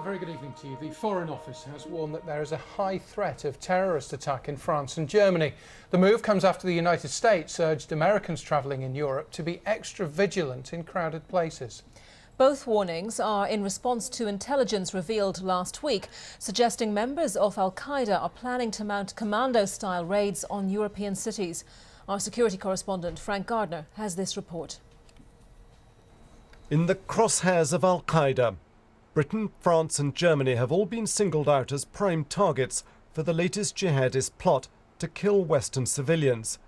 very good evening to you. The Foreign Office has warned that there is a high threat of terrorist attack in France and Germany. The move comes after the United States urged Americans travelling in Europe to be extra vigilant in crowded places. Both warnings are in response to intelligence revealed last week, suggesting members of Al-Qaeda are planning to mount commando-style raids on European cities. Our security correspondent Frank Gardner has this report. In the crosshairs of Al-Qaeda, Britain, France and Germany have all been singled out as prime targets for the latest jihadist plot to kill Western civilians.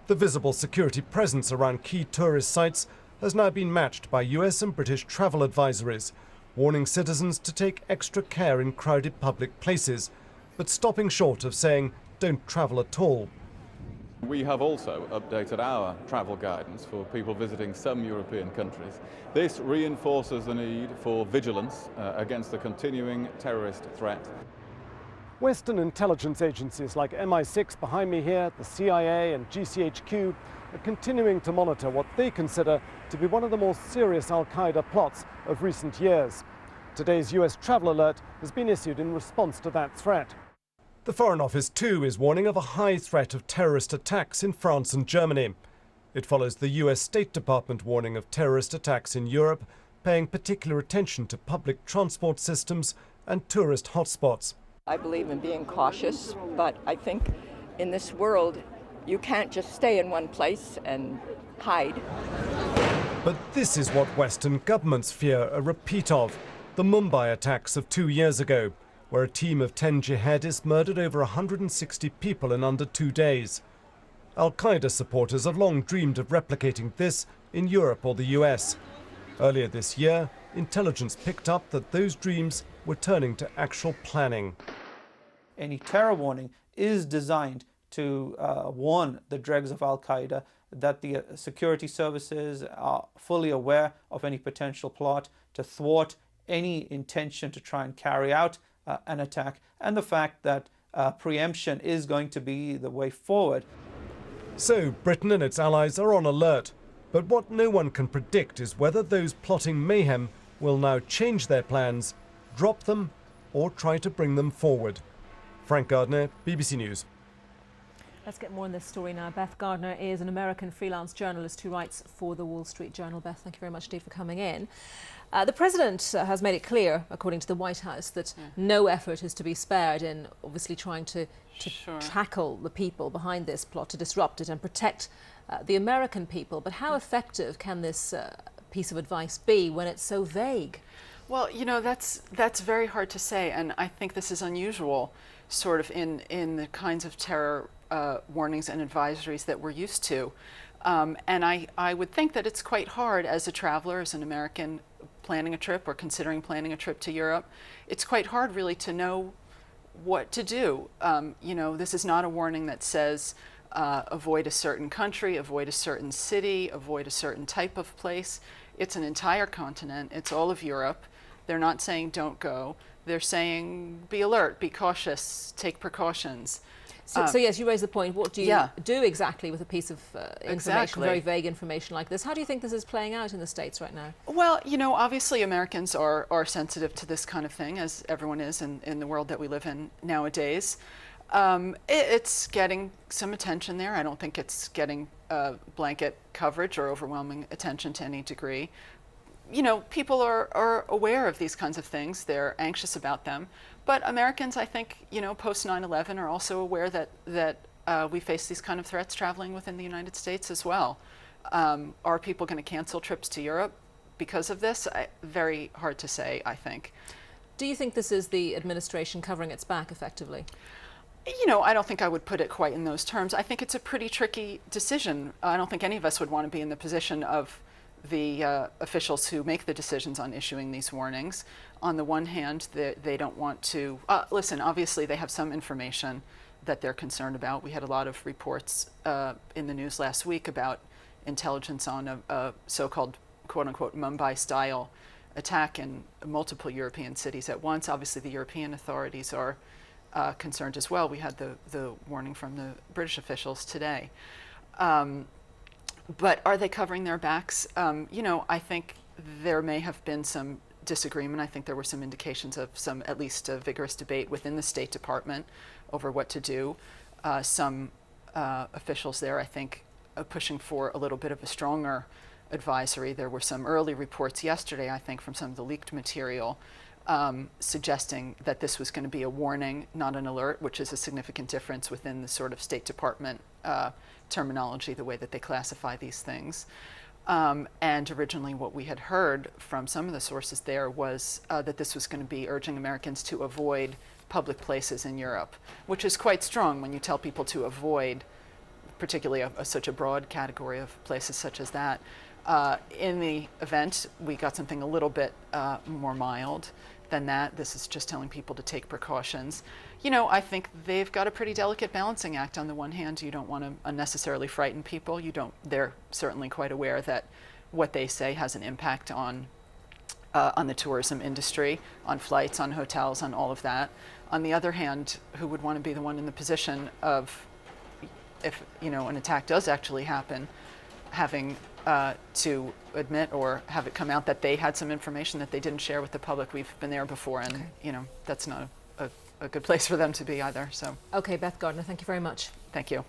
The visible security presence around key tourist sites has now been matched by US and British travel advisories, warning citizens to take extra care in crowded public places, but stopping short of saying don't travel at all. We have also updated our travel guidance for people visiting some European countries. This reinforces the need for vigilance against the continuing terrorist threat. Western intelligence agencies like MI6 behind me here, the CIA and GCHQ are continuing to monitor what they consider to be one of the more serious Al-Qaeda plots of recent years. Today's US travel alert has been issued in response to that threat. The Foreign Office too is warning of a high threat of terrorist attacks in France and Germany. It follows the US State Department warning of terrorist attacks in Europe, paying particular attention to public transport systems and tourist hotspots. I believe in being cautious, but I think in this world you can't just stay in one place and hide. But this is what Western governments fear a repeat of: the Mumbai attacks of 2 years ago, where a team of 10 jihadists murdered over 160 people in under 2 days. Al-Qaeda supporters have long dreamed of replicating this in Europe or the US. Earlier this year, intelligence picked up that those dreams were turning to actual planning. Any terror warning is designed to warn the dregs of Al-Qaeda that the security services are fully aware of any potential plot to thwart any intention to try and carry out an attack, and the fact that preemption is going to be the way forward. So Britain and its allies are on alert, but what no one can predict is whether those plotting mayhem will now change their plans, drop them, or try to bring them forward. Frank Gardner, BBC News. Let's get more on this story now. Beth Gardner is an American freelance journalist who writes for the Wall Street Journal. Beth, thank you very much indeed for coming in. The President has made it clear, according to the White House, that no effort is to be spared in obviously trying to tackle the people behind this plot, to disrupt it and protect the American people. But how effective can this piece of advice be when it's so vague? Well, you know, that's very hard to say, and I think this is unusual sort of in the kinds of terror warnings and advisories that we're used to. And I would think that it's quite hard as a traveler, as an American planning a trip or considering planning a trip to Europe, it's quite hard really to know what to do. You know, this is not a warning that says avoid a certain country, avoid a certain city, avoid a certain type of place. It's an entire continent. It's all of Europe. They're not saying don't go. They're saying be alert, be cautious, take precautions. So yes, you raise the point. What do you do exactly with a piece of information, very vague information like this? How do you think this is playing out in the States right now? Well, you know, obviously Americans are sensitive to this kind of thing, as everyone is in the world that we live in nowadays. It's getting some attention there. I don't think it's getting blanket coverage or overwhelming attention to any degree. You know, people are aware of these kinds of things. They're anxious about them. But Americans, I think, you know, post 9/11 are also aware that we face these kind of threats traveling within the United States as well. Are people going to cancel trips to Europe because of this? Very hard to say, I think. Do you think this is the administration covering its back effectively? You know, I don't think I would put it quite in those terms. I think it's a pretty tricky decision. I don't think any of us would want to be in the position of the officials who make the decisions on issuing these warnings. On the one hand, they don't want to, listen, obviously they have some information that they're concerned about. We had a lot of reports in the news last week about intelligence on a so-called quote-unquote Mumbai-style attack in multiple European cities at once. Obviously the European authorities are concerned as well. We had the warning from the British officials today. But are they covering their backs? You know, I think there may have been some disagreement. I think there were some indications of some, at least a vigorous debate within the State Department over what to do. Some officials there, I think, pushing for a little bit of a stronger advisory. There were some early reports yesterday, I think, from some of the leaked material suggesting that this was going to be a warning, not an alert, which is a significant difference within the sort of State Department terminology, the way that they classify these things. And originally what we had heard from some of the sources there was that this was going to be urging Americans to avoid public places in Europe, which is quite strong when you tell people to avoid particularly such a broad category of places such as that. In the event, we got something a little bit more mild than that. This is just telling people to take precautions. You know, I think they've got a pretty delicate balancing act. On the one hand, you don't want to unnecessarily frighten people. They're certainly quite aware that what they say has an impact on the tourism industry, on flights, on hotels, on all of that. On the other hand, who would want to be the one in the position of, if an attack does actually happen, having to admit or have it come out that they had some information that they didn't share with the public. We've been there before, and that's not a good place for them to be either. So. Okay, Beth Gardner, thank you very much. Thank you.